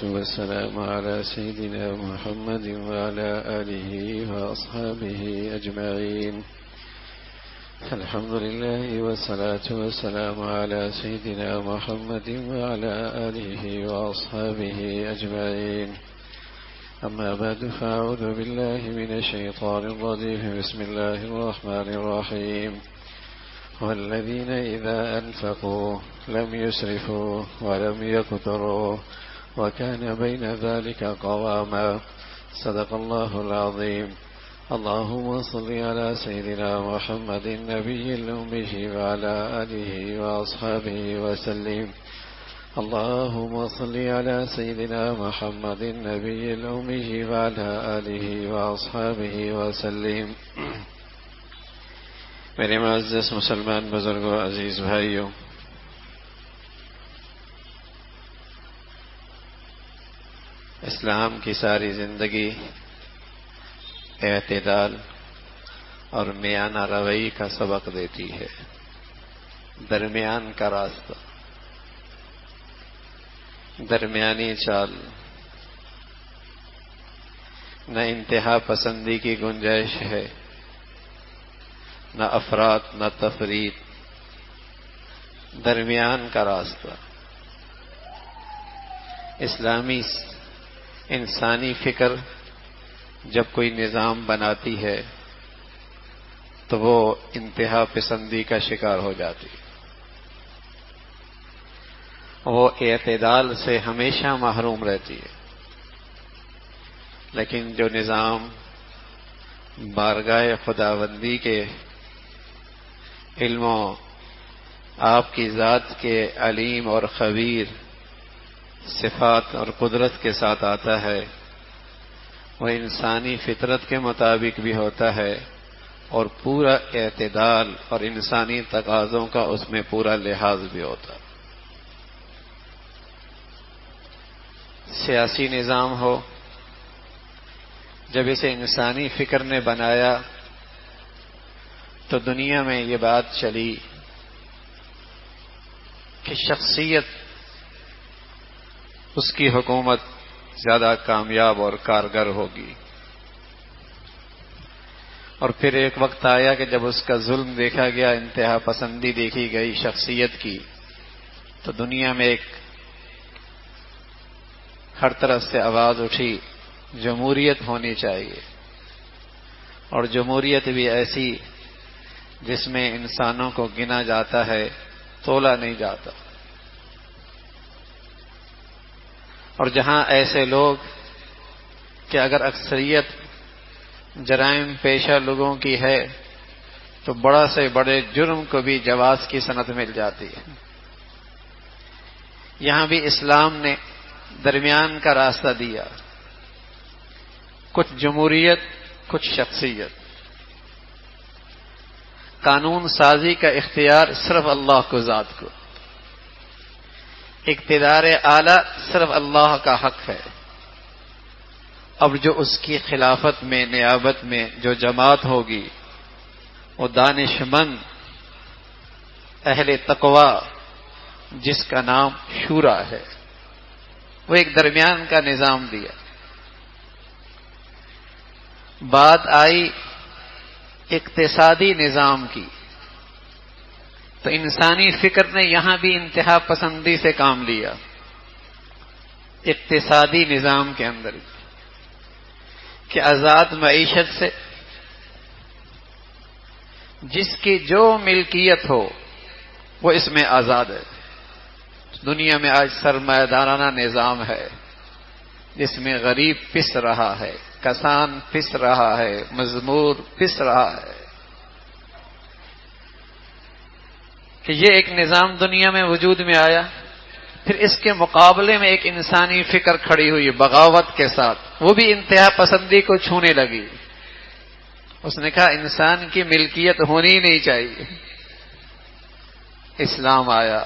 والسلام على سيدنا محمد وعلى آله وأصحابه أجمعين. الحمد لله والصلاة والسلام على سيدنا محمد وعلى آله وأصحابه أجمعين. أما بعد فأعوذ بالله من الشيطان الرجيم. بسم الله الرحمن الرحيم. والذين إذا أنفقوا لم يسرفوا ولم يقتروا وكان بين ذلك قواما. صدق الله العظيم. اللهم صل على سيدنا محمد النبي الأمي وعلى آله وأصحابه وسلم. اللهم صل على سيدنا محمد النبي الأمي وعلى آله وأصحابه وسلم. میرے معزز مسلمان بزرگوں، عزیز بھائیوں، اسلام کی ساری زندگی اعتدال اور میانہ روی کا سبق دیتی ہے، درمیان کا راستہ، درمیانی چال، نہ انتہا پسندی کی گنجائش ہے، نہ افراط نہ تفریط، درمیان کا راستہ۔ اسلامی انسانی فکر جب کوئی نظام بناتی ہے تو وہ انتہا پسندی کا شکار ہو جاتی ہے، وہ اعتدال سے ہمیشہ محروم رہتی ہے۔ لیکن جو نظام بارگاہ خداوندی کے علم و آپ کی ذات کے علیم اور خبیر صفات اور قدرت کے ساتھ آتا ہے، وہ انسانی فطرت کے مطابق بھی ہوتا ہے اور پورا اعتدال اور انسانی تقاضوں کا اس میں پورا لحاظ بھی ہوتا ہے۔ سیاسی نظام ہو، جب اسے انسانی فکر نے بنایا تو دنیا میں یہ بات چلی کہ شخصیت اس کی حکومت زیادہ کامیاب اور کارگر ہوگی، اور پھر ایک وقت آیا کہ جب اس کا ظلم دیکھا گیا، انتہا پسندی دیکھی گئی شخصیت کی، تو دنیا میں ایک ہر طرف سے آواز اٹھی، جمہوریت ہونی چاہیے، اور جمہوریت بھی ایسی جس میں انسانوں کو گنا جاتا ہے، تولا نہیں جاتا۔ اور جہاں ایسے لوگ کہ اگر اکثریت جرائم پیشہ لوگوں کی ہے تو بڑا سے بڑے جرم کو بھی جواز کی صنعت مل جاتی ہے، یہاں بھی اسلام نے درمیان کا راستہ دیا، کچھ جمہوریت کچھ شخصیت۔ قانون سازی کا اختیار صرف اللہ کو ذات کو، اقتدار اعلی صرف اللہ کا حق ہے۔ اب جو اس کی خلافت میں، نیابت میں جو جماعت ہوگی، وہ دانش مند اہل تقوی جس کا نام شورا ہے، وہ ایک درمیان کا نظام دیا۔ بات آئی اقتصادی نظام کی تو انسانی فکر نے یہاں بھی انتہا پسندی سے کام لیا، اقتصادی نظام کے اندر کہ آزاد معیشت سے جس کی جو ملکیت ہو وہ اس میں آزاد ہے۔ دنیا میں آج سرمایہ دارانہ نظام ہے جس میں غریب پس رہا ہے، کسان پس رہا ہے، مزدور پس رہا ہے، کہ یہ ایک نظام دنیا میں وجود میں آیا۔ پھر اس کے مقابلے میں ایک انسانی فکر کھڑی ہوئی بغاوت کے ساتھ، وہ بھی انتہا پسندی کو چھونے لگی۔ اس نے کہا انسان کی ملکیت ہونی نہیں چاہیے۔ اسلام آیا،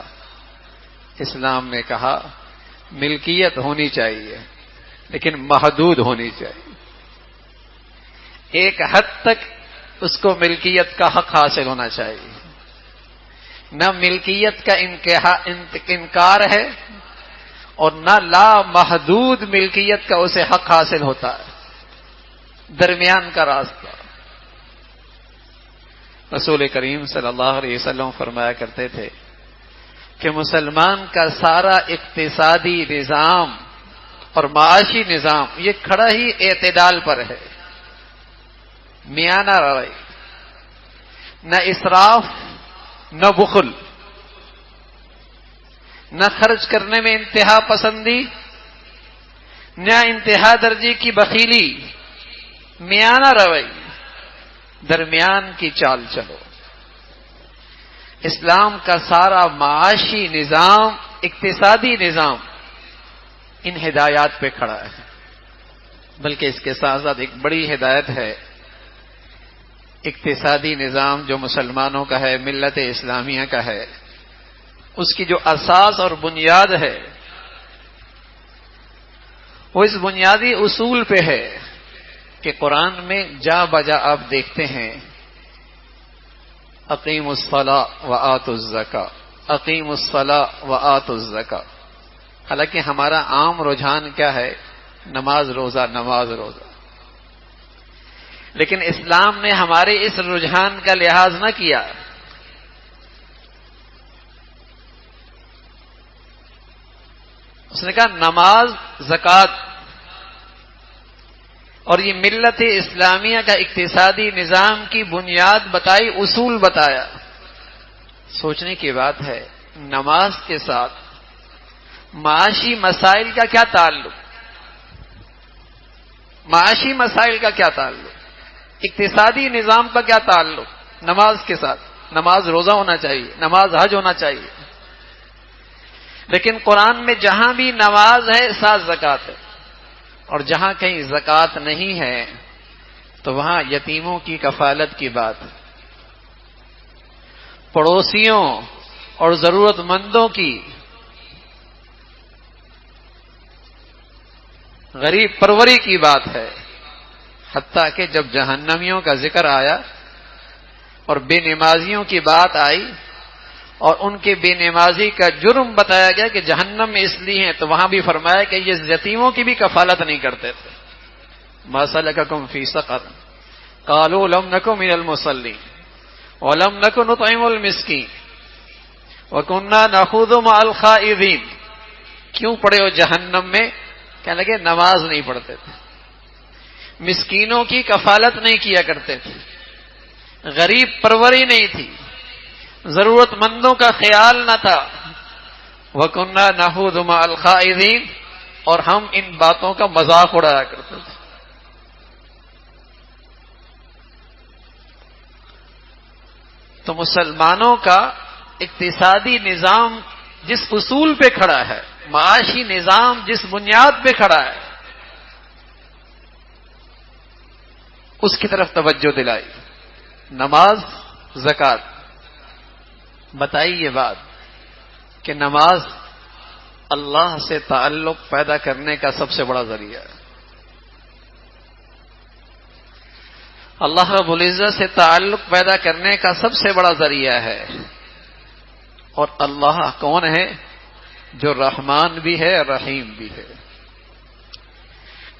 اسلام نے کہا ملکیت ہونی چاہیے لیکن محدود ہونی چاہیے، ایک حد تک اس کو ملکیت کا حق حاصل ہونا چاہیے، نہ ملکیت کا انکار ہے اور نہ لامحدود ملکیت کا اسے حق حاصل ہوتا ہے، درمیان کا راستہ۔ رسول کریم صلی اللہ علیہ وسلم فرمایا کرتے تھے کہ مسلمان کا سارا اقتصادی نظام اور معاشی نظام یہ کھڑا ہی اعتدال پر ہے، میانہ روی، نہ اسراف نہ بخل، نہ خرچ کرنے میں انتہا پسندی نہ انتہا درجے کی بخیلی، میانہ روی، درمیان کی چال چلو۔ اسلام کا سارا معاشی نظام، اقتصادی نظام ان ہدایات پہ کھڑا ہے، بلکہ اس کے ساتھ ساتھ ایک بڑی ہدایت ہے، اقتصادی نظام جو مسلمانوں کا ہے، ملت اسلامیہ کا ہے، اس کی جو اساس اور بنیاد ہے وہ اس بنیادی اصول پہ ہے کہ قرآن میں جا بجا آپ دیکھتے ہیں اقیموا الصلاۃ وآتوا الزکاۃ، اقیموا الصلاۃ وآتوا الزکاۃ۔ حالانکہ ہمارا عام رجحان کیا ہے؟ نماز روزہ، نماز روزہ۔ لیکن اسلام نے ہمارے اس رجحان کا لحاظ نہ کیا، اس نے کہا نماز، زکوٰۃ، اور یہ ملت اسلامیہ کا اقتصادی نظام کی بنیاد بتائی، اصول بتایا۔ سوچنے کی بات ہے، نماز کے ساتھ معاشی مسائل کا کیا تعلق؟ معاشی مسائل کا کیا تعلق؟ اقتصادی نظام کا کیا تعلق نماز کے ساتھ؟ نماز روزہ ہونا چاہیے، نماز حج ہونا چاہیے، لیکن قرآن میں جہاں بھی نماز ہے ساتھ زکوٰۃ ہے، اور جہاں کہیں زکوٰۃ نہیں ہے تو وہاں یتیموں کی کفالت کی بات، پڑوسیوں اور ضرورت مندوں کی، غریب پروری کی بات ہے۔ حتیٰ کہ جب جہنمیوں کا ذکر آیا اور بے نمازیوں کی بات آئی اور ان کے بے نمازی کا جرم بتایا گیا کہ جہنم میں اس لیے ہیں، تو وہاں بھی فرمایا کہ یہ یتیموں کی بھی کفالت نہیں کرتے تھے۔ ما سلککم فی سقر قالوا لم نک من المصلین ولم نک نطعم المسکین وکنا نخوض مع الخائضین۔ کیوں پڑے ہو جہنم میں؟ کہنے لگے نماز نہیں پڑھتے تھے، مسکینوں کی کفالت نہیں کیا کرتے تھے، غریب پروری نہیں تھی، ضرورت مندوں کا خیال نہ تھا، وَكُنَّا نَخُوضُ مَعَ الْخَائِضِينَ، اور ہم ان باتوں کا مذاق اڑایا کرتے تھے۔ تو مسلمانوں کا اقتصادی نظام جس اصول پہ کھڑا ہے، معاشی نظام جس بنیاد پہ کھڑا ہے، اس کی طرف توجہ دلائی، نماز، زکوٰۃ۔ بتائی یہ بات کہ نماز اللہ سے تعلق پیدا کرنے کا سب سے بڑا ذریعہ ہے، اللہ رب العزت سے تعلق پیدا کرنے کا سب سے بڑا ذریعہ ہے۔ اور اللہ کون ہے؟ جو رحمان بھی ہے، رحیم بھی ہے۔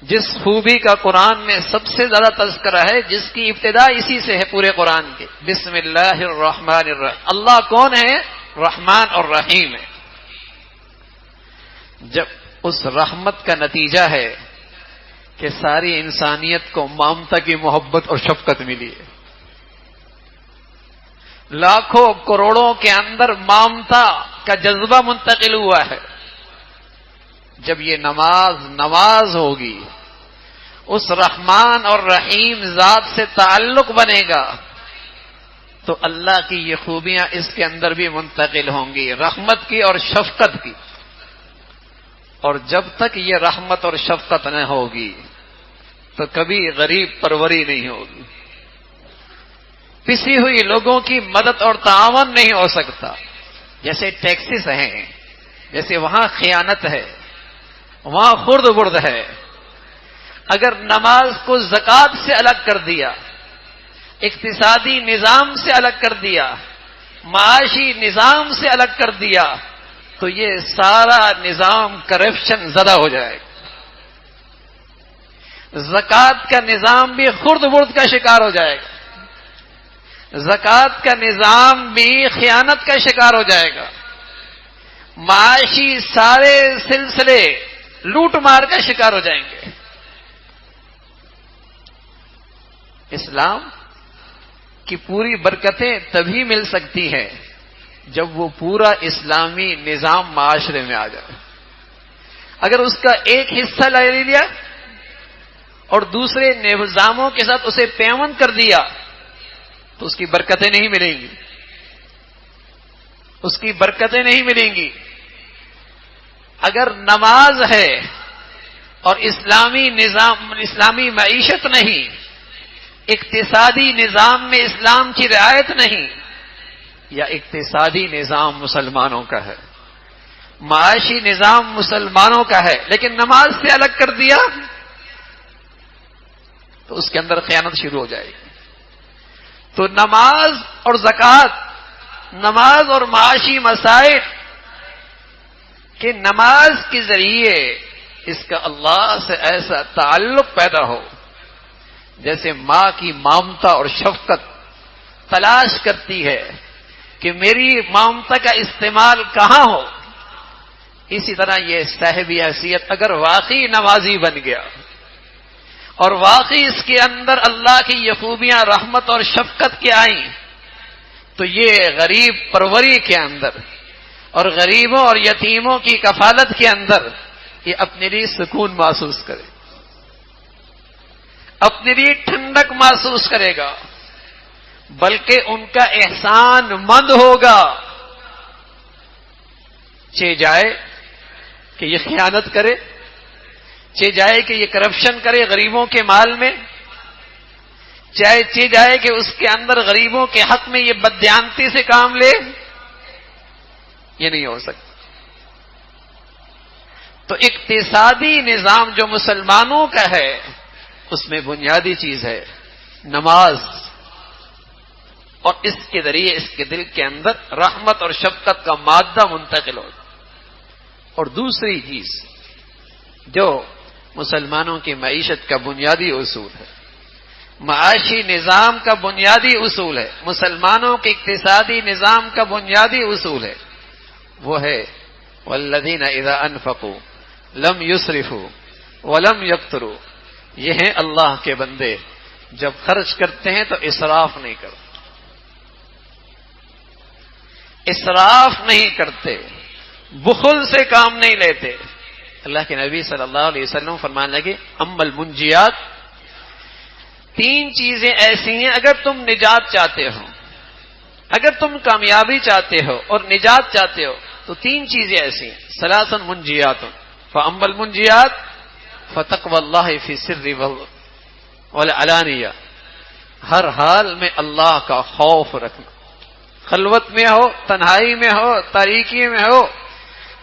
جس خوبی کا قرآن میں سب سے زیادہ تذکرہ ہے، جس کی ابتدا اسی سے ہے پورے قرآن کے، بسم اللہ الرحمن الرحیم۔ اللہ کون ہے؟ رحمان اور رحیم ہے۔ جب اس رحمت کا نتیجہ ہے کہ ساری انسانیت کو ممتا کی محبت اور شفقت ملی ہے، لاکھوں کروڑوں کے اندر ممتا کا جذبہ منتقل ہوا ہے۔ جب یہ نماز ہوگی، اس رحمان اور رحیم ذات سے تعلق بنے گا، تو اللہ کی یہ خوبیاں اس کے اندر بھی منتقل ہوں گی، رحمت کی اور شفقت کی۔ اور جب تک یہ رحمت اور شفقت نہ ہوگی تو کبھی غریب پروری نہیں ہوگی، پسی ہوئی لوگوں کی مدد اور تعاون نہیں ہو سکتا۔ جیسے ٹیکسز ہیں، جیسے وہاں خیانت ہے، وہاں خرد برد ہے۔ اگر نماز کو زکوٰۃ سے الگ کر دیا، اقتصادی نظام سے الگ کر دیا، معاشی نظام سے الگ کر دیا، تو یہ سارا نظام کرپشن زدہ ہو جائے گا. زکوٰۃ کا نظام بھی خرد برد کا شکار ہو جائے گا. زکوٰۃ کا نظام بھی خیانت کا شکار ہو جائے گا. معاشی سارے سلسلے لوٹ مار کا شکار ہو جائیں گے. اسلام کی پوری برکتیں تبھی مل سکتی ہیں جب وہ پورا اسلامی نظام معاشرے میں آ جائے. اگر اس کا ایک حصہ لے لیا اور دوسرے نظاموں کے ساتھ اسے پیوند کر دیا تو اس کی برکتیں نہیں ملیں گی. اس کی برکتیں نہیں ملیں گی. اگر نماز ہے اور اسلامی نظام، اسلامی معیشت نہیں، اقتصادی نظام میں اسلام کی رعایت نہیں، یا اقتصادی نظام مسلمانوں کا ہے، معاشی نظام مسلمانوں کا ہے، لیکن نماز سے الگ کر دیا تو اس کے اندر خیانت شروع ہو جائے گی. تو نماز اور زکوٰۃ، نماز اور معاشی مسائل کہ نماز کے ذریعے اس کا اللہ سے ایسا تعلق پیدا ہو جیسے ماں کی ممتا اور شفقت تلاش کرتی ہے کہ میری ممتا کا استعمال کہاں ہو، اسی طرح یہ صاحب حیثیت اگر واقعی نمازی بن گیا اور واقعی اس کے اندر اللہ کی یہ خوبیاں رحمت اور شفقت کی آئیں تو یہ غریب پروری کے اندر اور غریبوں اور یتیموں کی کفالت کے اندر یہ اپنے لیے سکون محسوس کرے، اپنے لیے ٹھنڈک محسوس کرے گا، بلکہ ان کا احسان مند ہوگا. چہ جائے کہ یہ خیانت کرے، چہ جائے کہ یہ کرپشن کرے غریبوں کے مال میں، چہ جائے کہ اس کے اندر غریبوں کے حق میں یہ بددیانتی سے کام لے، یہ نہیں ہو سکتا. تو اقتصادی نظام جو مسلمانوں کا ہے اس میں بنیادی چیز ہے نماز، اور اس کے ذریعے اس کے دل کے اندر رحمت اور شفقت کا مادہ منتقل ہو. اور دوسری چیز جو مسلمانوں کی معیشت کا بنیادی اصول ہے، معاشی نظام کا بنیادی اصول ہے، مسلمانوں کے اقتصادی نظام کا بنیادی اصول ہے، وہ ہے والذین اذا انفقوا لم یسرفوا ولم یقتروا. یہ ہیں اللہ کے بندے جب خرچ کرتے ہیں تو اسراف نہیں کرتے، اسراف نہیں کرتے، بخل سے کام نہیں لیتے. اللہ کے نبی صلی اللہ علیہ وسلم فرمانے لگے اما المنجیات، تین چیزیں ایسی ہیں اگر تم نجات چاہتے ہو، اگر تم کامیابی چاہتے ہو اور نجات چاہتے ہو تو تین چیزیں ایسی ہیں، ثلاث منجیات، فاما المنجیات فتقوی اللہ فی السر والعلانیہ، ہر حال میں اللہ کا خوف رکھنا، خلوت میں ہو، تنہائی میں ہو، تاریکی میں ہو،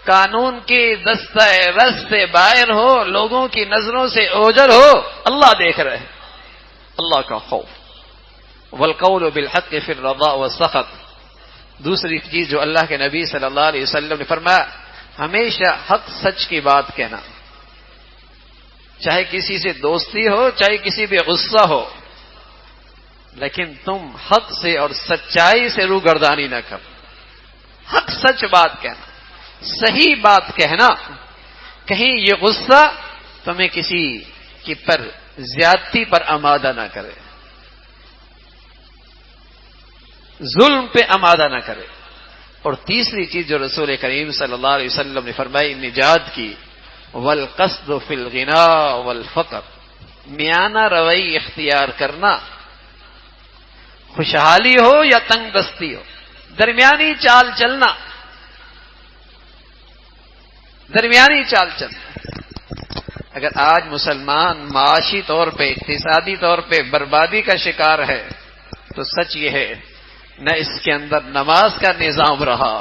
قانون کی دستہ رس سے باہر ہو، لوگوں کی نظروں سے اوجھل ہو، اللہ دیکھ رہے، اللہ کا خوف. والقول بالحق فی الرضا والسخط. دوسری چیز جو اللہ کے نبی صلی اللہ علیہ وسلم نے فرمایا ہمیشہ حق سچ کی بات کہنا، چاہے کسی سے دوستی ہو، چاہے کسی پہ غصہ ہو، لیکن تم حق سے اور سچائی سے روگردانی نہ کرو. حق سچ بات کہنا، صحیح بات کہنا، کہیں یہ غصہ تمہیں کسی کی پر زیادتی پر آمادہ نہ کرے، ظلم پہ آمادہ نہ کرے. اور تیسری چیز جو رسول کریم صلی اللہ علیہ وسلم نے فرمائی نجات کی، والقصد فی الغنا والفقر، میانہ روی اختیار کرنا، خوشحالی ہو یا تنگ دستی ہو، درمیانی چال چلنا، درمیانی چال چلنا. اگر آج مسلمان معاشی طور پہ، اقتصادی طور پہ بربادی کا شکار ہے تو سچ یہ ہے نہ اس کے اندر نماز کا نظام رہا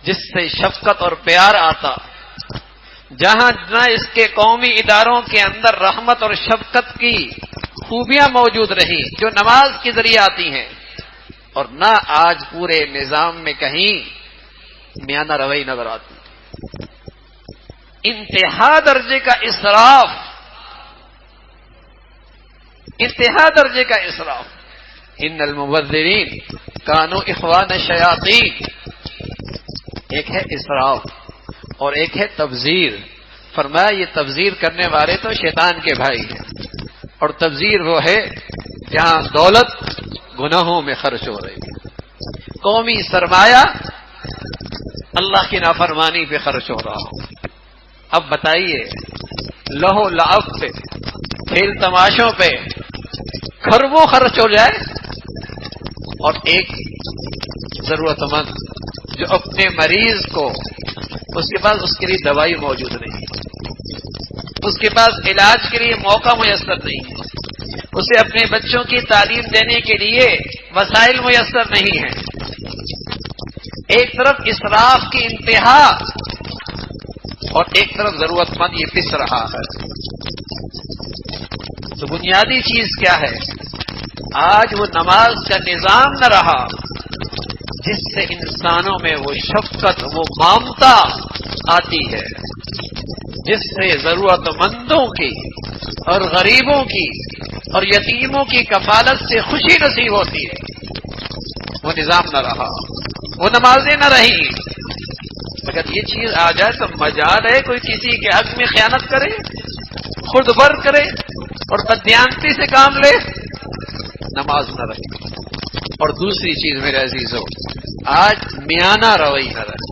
جس سے شفقت اور پیار آتا، جہاں نہ اس کے قومی اداروں کے اندر رحمت اور شفقت کی خوبیاں موجود رہی جو نماز کے ذریعے آتی ہیں، اور نہ آج پورے نظام میں کہیں میانہ روی نظر آتی ہے. انتہا درجے کا اسراف، انتہا درجے کا اسراف. ان المبذرین کانوا اخوان الشیاطین. ایک ہے اسراف اور ایک ہے تبذیر. فرمایا یہ تبذیر کرنے والے تو شیطان کے بھائی ہیں، اور تبذیر وہ ہے جہاں دولت گناہوں میں خرچ ہو رہی ہے، قومی سرمایہ اللہ کی نافرمانی پہ خرچ ہو رہا ہو. اب بتائیے لہو لعب پہ، کھیل تماشوں پہ کھربوں خرچ ہو جائے، اور ایک ضرورت مند جو اپنے مریض کو، اس کے پاس اس کے لیے دوائی موجود نہیں، اس کے پاس علاج کے لیے موقع میسر نہیں، اسے اپنے بچوں کی تعلیم دینے کے لیے وسائل میسر نہیں ہیں. ایک طرف اسراف کی انتہا اور ایک طرف ضرورت مند یہ پس رہا ہے. تو بنیادی چیز کیا ہے؟ آج وہ نماز کا نظام نہ رہا جس سے انسانوں میں وہ شفقت، وہ ممتا آتی ہے، جس سے ضرورت مندوں کی اور غریبوں کی اور یتیموں کی کفالت سے خوشی نصیب ہوتی ہے. وہ نظام نہ رہا، وہ نمازیں نہ رہی. اگر یہ چیز آ جائے تو مجال ہے کوئی کسی کے حق میں خیانت کرے، خود بر کرے اور بددیانتی سے کام لے. نماز نہ رہی. اور دوسری چیز میرے عزیزو، آج میانہ روی نہ رہے.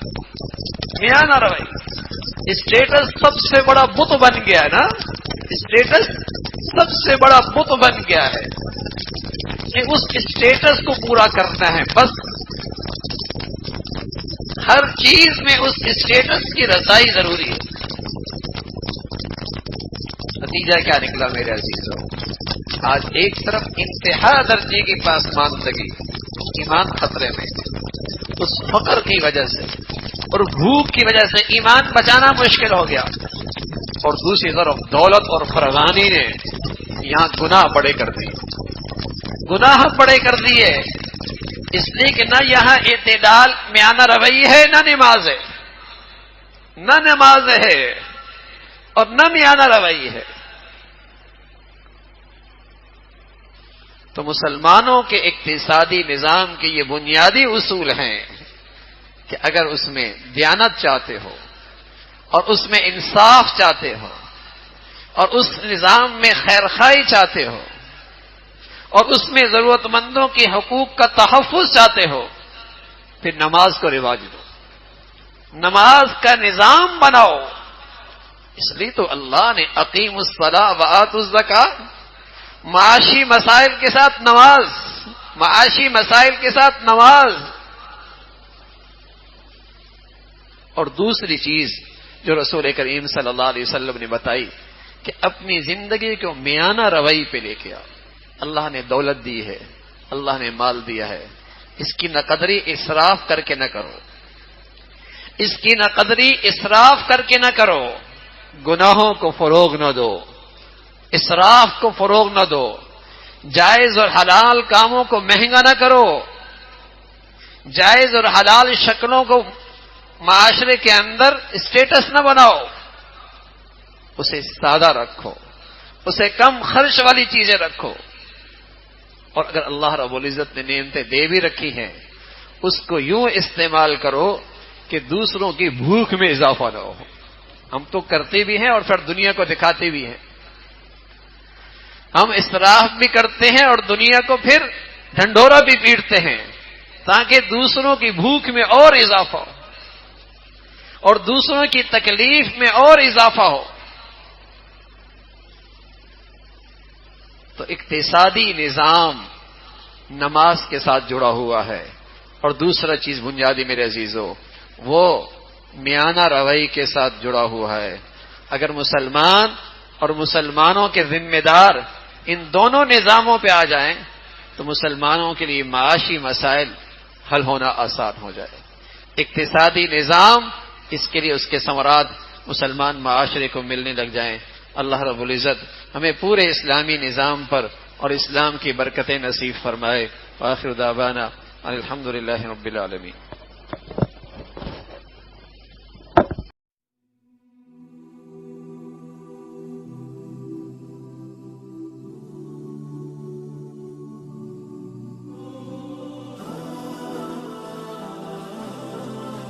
میانہ روی اسٹیٹس سب سے بڑا بت بن گیا ہے نا. اسٹیٹس سب سے بڑا بت بن گیا ہے. اس اسٹیٹس کو پورا کرنا ہے، بس ہر چیز میں اس اسٹیٹس کی رسائی ضروری ہے. نتیجہ کیا نکلا میرے عزیزو؟ آج ایک طرف انتہا درجے کی پاسماندگی، ایمان خطرے میں، اس فقر کی وجہ سے اور بھوک کی وجہ سے ایمان بچانا مشکل ہو گیا، اور دوسری طرف دولت اور فراوانی نے یہاں گناہ بڑے کر دیے. گناہ بڑے کر دیے اس لیے کہ نہ یہاں اعتدال میانہ روی ہے، نہ نماز ہے، نہ نماز ہے اور نہ میانہ روی ہے. تو مسلمانوں کے اقتصادی نظام کے یہ بنیادی اصول ہیں کہ اگر اس میں دیانت چاہتے ہو اور اس میں انصاف چاہتے ہو اور اس نظام میں خیرخواہی چاہتے ہو اور اس میں ضرورت مندوں کے حقوق کا تحفظ چاہتے ہو، پھر نماز کو رواج دو، نماز کا نظام بناؤ. اس لیے تو اللہ نے اقیم الصلاۃ وآتوا الزکاۃ، معاشی مسائل کے ساتھ نماز، معاشی مسائل کے ساتھ نماز. اور دوسری چیز جو رسول کریم صلی اللہ علیہ وسلم نے بتائی کہ اپنی زندگی کو میانہ روی پہ لے کے آؤ. اللہ نے دولت دی ہے، اللہ نے مال دیا ہے، اس کی نہ قدری اسراف کر کے نہ کرو، اس کی نہ قدری اسراف کر کے نہ کرو. گناہوں کو فروغ نہ دو، اسراف کو فروغ نہ دو، جائز اور حلال کاموں کو مہنگا نہ کرو، جائز اور حلال شکلوں کو معاشرے کے اندر اسٹیٹس نہ بناؤ، اسے سادہ رکھو، اسے کم خرچ والی چیزیں رکھو. اور اگر اللہ رب العزت نے نعمتیں دے بھی رکھی ہیں اس کو یوں استعمال کرو کہ دوسروں کی بھوک میں اضافہ نہ ہو. ہم تو کرتے بھی ہیں اور پھر دنیا کو دکھاتے بھی ہیں. ہم اسراف بھی کرتے ہیں اور دنیا کو پھر ڈھنڈورا بھی پیٹتے ہیں تاکہ دوسروں کی بھوک میں اور اضافہ ہو اور دوسروں کی تکلیف میں اور اضافہ ہو. تو اقتصادی نظام نماز کے ساتھ جڑا ہوا ہے. اور دوسرا چیز بنیادی میرے عزیزو وہ میانہ روی کے ساتھ جڑا ہوا ہے. اگر مسلمان اور مسلمانوں کے ذمہ دار ان دونوں نظاموں پہ آ جائیں تو مسلمانوں کے لیے معاشی مسائل حل ہونا آسان ہو جائے. اقتصادی نظام، اس کے لیے اس کے ثمرات مسلمان معاشرے کو ملنے لگ جائیں. اللہ رب العزت ہمیں پورے اسلامی نظام پر اور اسلام کی برکتیں نصیب فرمائے. وآخر دعوانا الحمدللہ رب العالمین.